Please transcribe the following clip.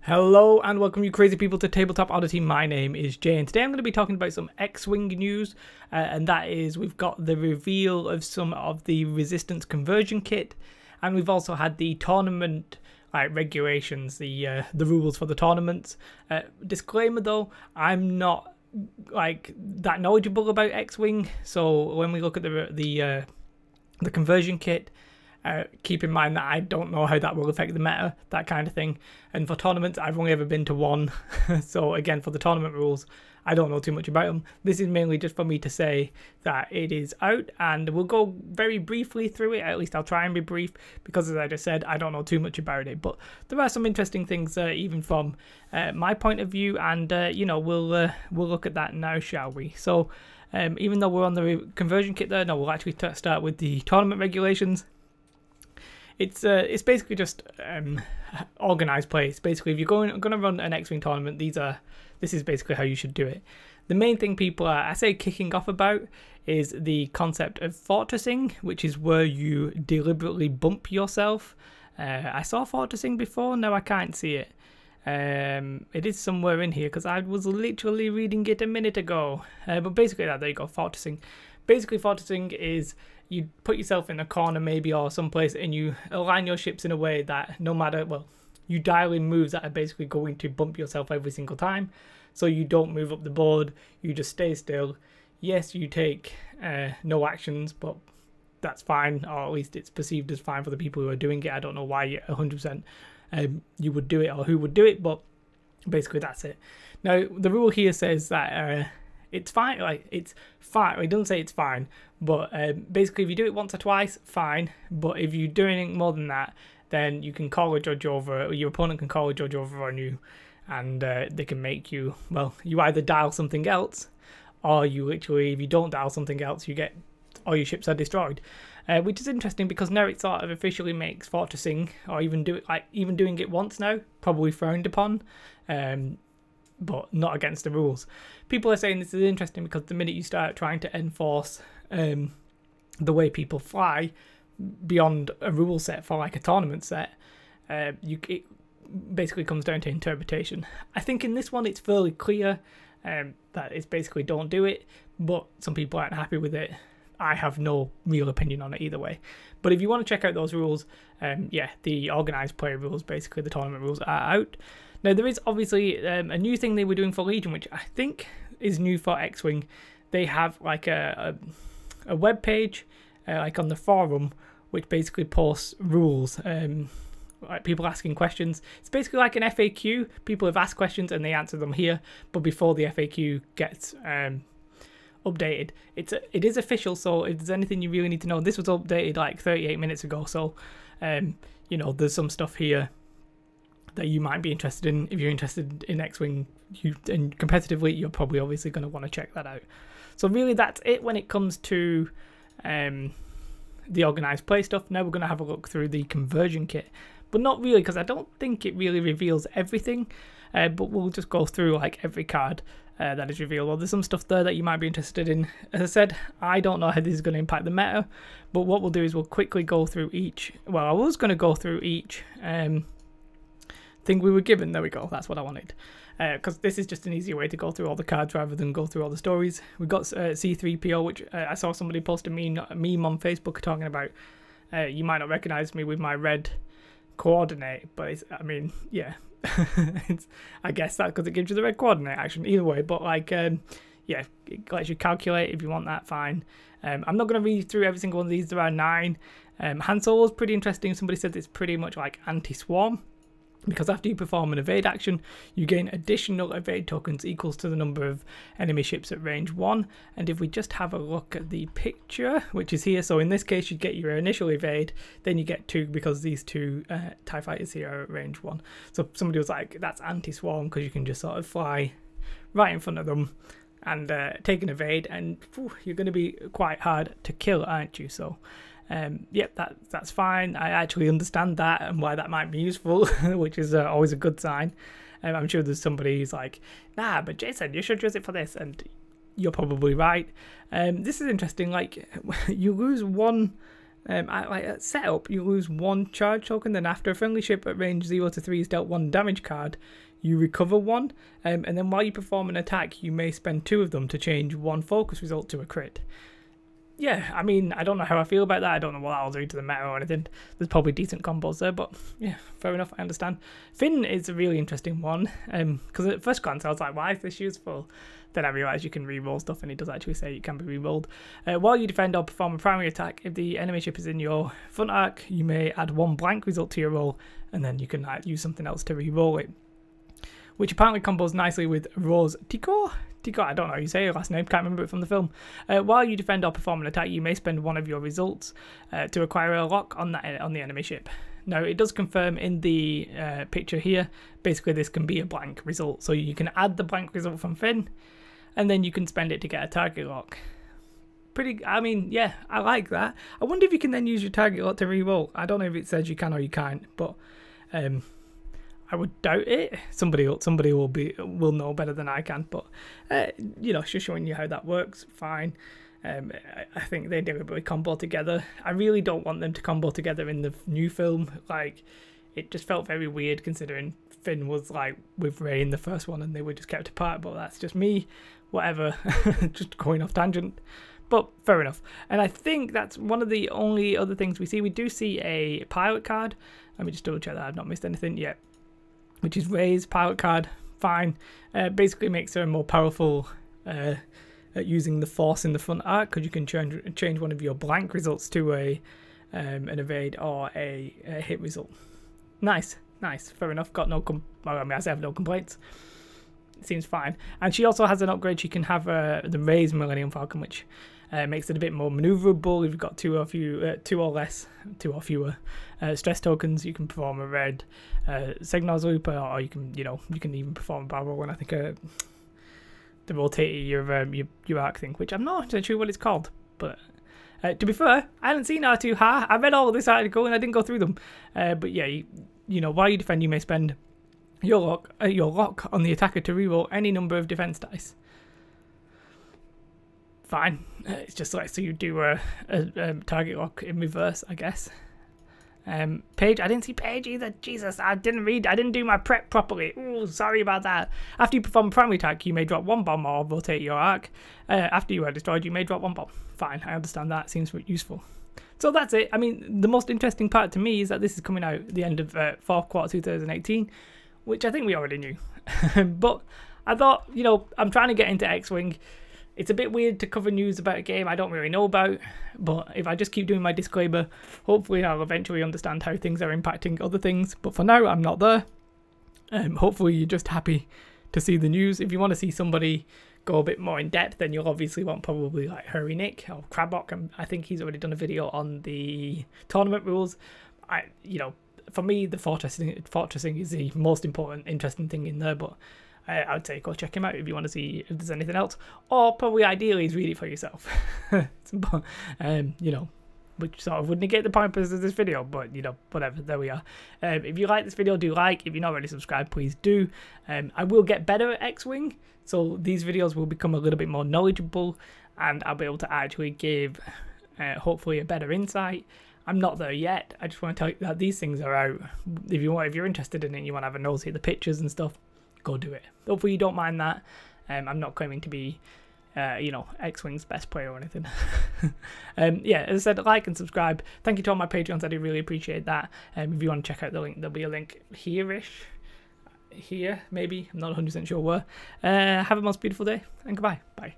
Hello and welcome you crazy people to Tabletop Oddity. My name is Jay and today I'm going to be talking about some X-Wing news and that is we've got the reveal of some of the Resistance conversion kit and we've also had the tournament regulations, the rules for the tournaments. Disclaimer though, I'm not that knowledgeable about X-Wing, so when we look at the conversion kit, keep in mind that I don't know how that will affect the meta, that kind of thing. And for tournaments, I've only ever been to one. So again, for the tournament rules, I don't know too much about them. This is mainly just for me to say that it is out and we'll go very briefly through it. At least I'll try and be brief because as I just said, I don't know too much about it. But there are some interesting things even from my point of view and you know, we'll look at that now, shall we? So even though we're on the conversion kit there, no, we'll actually start with the tournament regulations. It's basically just organized play. It's basically if you're going to run an X-Wing tournament, this is basically how you should do it. The main thing people are, I say, kicking off about is the concept of fortressing, which is where you deliberately bump yourself. I saw fortressing before, now I can't see it. It is somewhere in here because I was literally reading it a minute ago. But basically, there you go, fortressing. Basically, fortressing is you put yourself in a corner maybe or someplace and you align your ships in a way that no matter, well, you dial in moves that are basically going to bump yourself every single time. So you don't move up the board, you just stay still. Yes, you take no actions, but that's fine, or at least it's perceived as fine for the people who are doing it. I don't know why 100% you would do it or who would do it, but basically that's it. Now, the rule here says that it's fine, it's fine. It doesn't say it's fine, but basically if you do it once or twice, fine. But if you're doing more than that, then you can call a judge over, or your opponent can call a judge over on you, and they can make you, well, you either dial something else, or you literally, if you don't dial something else, you get, all your ships are destroyed. Which is interesting because now it sort of officially makes fortressing, or even doing it once now, probably frowned upon. But not against the rules. People are saying this is interesting because the minute you start trying to enforce the way people fly beyond a rule set for like a tournament set, it basically comes down to interpretation. I think in this one it's fairly clear that it's basically don't do it, but some people aren't happy with it. I have no real opinion on it either way. But if you want to check out those rules, yeah, the organised play rules, basically the tournament rules, are out. Now, there is obviously a new thing they were doing for Legion, which I think is new for X-Wing. They have like a web page, like on the forum, which basically posts rules, like people asking questions. It's basically like an FAQ. People have asked questions and they answer them here, but before the FAQ gets updated. It is official, so if there's anything you really need to know, this was updated like 38 minutes ago, so you know, there's some stuff here that you might be interested in. If you're interested in X-Wing and competitively, you're probably obviously going to want to check that out. So really that's it when it comes to the organised play stuff. Now we're going to have a look through the conversion kit, but not really because I don't think it really reveals everything, but we'll just go through like every card that is revealed. Well, there's some stuff there that you might be interested in. As I said, I don't know how this is going to impact the meta, but what we'll do is we'll quickly go through each, well, I was going to go through each thing we were given. There we go, that's what I wanted, because this is just an easier way to go through all the cards rather than go through all the stories. We've got C3PO, which I saw somebody post a meme on Facebook talking about. You might not recognize me with my red coordinate, but it's, I mean, yeah, I guess that because it gives you the red coordinate action either way, but like yeah, it lets you calculate if you want that, fine. I'm not going to read through every single one of these. There are 9. Han Solo's pretty interesting. Somebody said it's pretty much like anti-swarm, because after you perform an evade action, you gain additional evade tokens equals to the number of enemy ships at range 1. And if we just have a look at the picture, which is here, so in this case you get your initial evade, then you get 2 because these 2 TIE fighters here are at range 1. So somebody was like, that's anti-swarm because you can just sort of fly right in front of them and take an evade, and you're going to be quite hard to kill, aren't you? So yep, that's fine. I actually understand that and why that might be useful, which is always a good sign. I'm sure there's somebody who's like, nah, but Jason, you should use it for this, and you're probably right. This is interesting. Like, you lose 1 At setup, you lose 1 charge token, then after a friendly ship at range 0 to 3 is dealt 1 damage card, you recover 1, and then while you perform an attack, you may spend 2 of them to change 1 focus result to a crit. Yeah, I mean, I don't know how I feel about that. I don't know what I'll do to the meta or anything. There's probably decent combos there, but yeah, fair enough, I understand. Finn is a really interesting one, because at first glance I was like, why is this useful? Then I realised you can reroll stuff, and it does actually say it can be rerolled. While you defend or perform a primary attack, if the enemy ship is in your front arc, you may add 1 blank result to your roll, and then you can use something else to reroll it, which apparently combos nicely with Rose Tico. I don't know how you say her last name, can't remember it from the film. While you defend or perform an attack, you may spend 1 of your results to acquire a lock on the enemy ship. Now, it does confirm in the picture here, basically this can be a blank result. So you can add the blank result from Finn, and then you can spend it to get a target lock. I mean, yeah, I like that. I wonder if you can then use your target lock to reroll. I don't know if it says you can or you can't, but I would doubt it. Somebody will know better than I can, but you know, just showing you how that works, fine. I think they deliberately combo together. I really don't want them to combo together in the new film. Like, it just felt very weird considering Finn was like with Rey in the first one and they were just kept apart, but that's just me. Whatever, just going off tangent. But fair enough. And I think that's one of the only other things we see. We do see a pilot card. Let me just double check that I've not missed anything yet. Which is Rey's pilot card. Fine. Basically makes her more powerful at using the force in the front arc, because you can change 1 of your blank results to an evade or a hit result. Nice. Fair enough. Got no I have no complaints. It seems fine. And she also has an upgrade. She can have the Rey's Millennium Falcon, which makes it a bit more maneuverable. If you've got 2 or fewer stress tokens, you can perform a red signals loop, or you can even perform a barrel. And I think the rotate your arc thing, which I'm not actually sure what it's called. But to be fair, I hadn't seen R2. I read all of this article and I didn't go through them. But yeah, you know, while you defend, you may spend your lock on the attacker to reroll any number of defense dice. Fine. It's just like, so you do a target lock in reverse, I guess. Paige, I didn't see Paige either. Jesus, I didn't do my prep properly. Ooh, sorry about that. After you perform a primary attack, you may drop 1 bomb or rotate your arc. After you are destroyed, you may drop 1 bomb. Fine, I understand that. Seems useful. So that's it. I mean, the most interesting part to me is that this is coming out at the end of 4th quarter 2018, which I think we already knew. But I thought, you know, I'm trying to get into X-Wing. It's a bit weird to cover news about a game I don't really know about, but if I just keep doing my disclaimer, hopefully I'll eventually understand how things are impacting other things. But for now, I'm not there. Hopefully you're just happy to see the news. If you want to see somebody go a bit more in depth, then you'll obviously want probably like Hurry Nick or Crabok. I think he's already done a video on the tournament rules. For me, the fortressing is the most important, interesting thing in there, but I would say go check him out if you want to see if there's anything else, or probably ideally is read it for yourself. You know, which sort of would negate the purpose of this video, but you know, whatever, there we are. If you like this video, do like. If you're not already subscribed, please do. I will get better at X-Wing, so these videos will become a little bit more knowledgeable, and I'll be able to actually give hopefully a better insight. I'm not there yet. I just want to tell you that these things are out. If you're interested in it and you want to have a nosy at the pictures and stuff, go do it. Hopefully you don't mind that. I'm not claiming to be you know, X-Wing's best player or anything. Yeah, as I said, like and subscribe. Thank you to all my Patreons, I do really appreciate that. If you want to check out the link, there'll be a link here maybe, I'm not 100% sure where. Have a most beautiful day, and goodbye. Bye.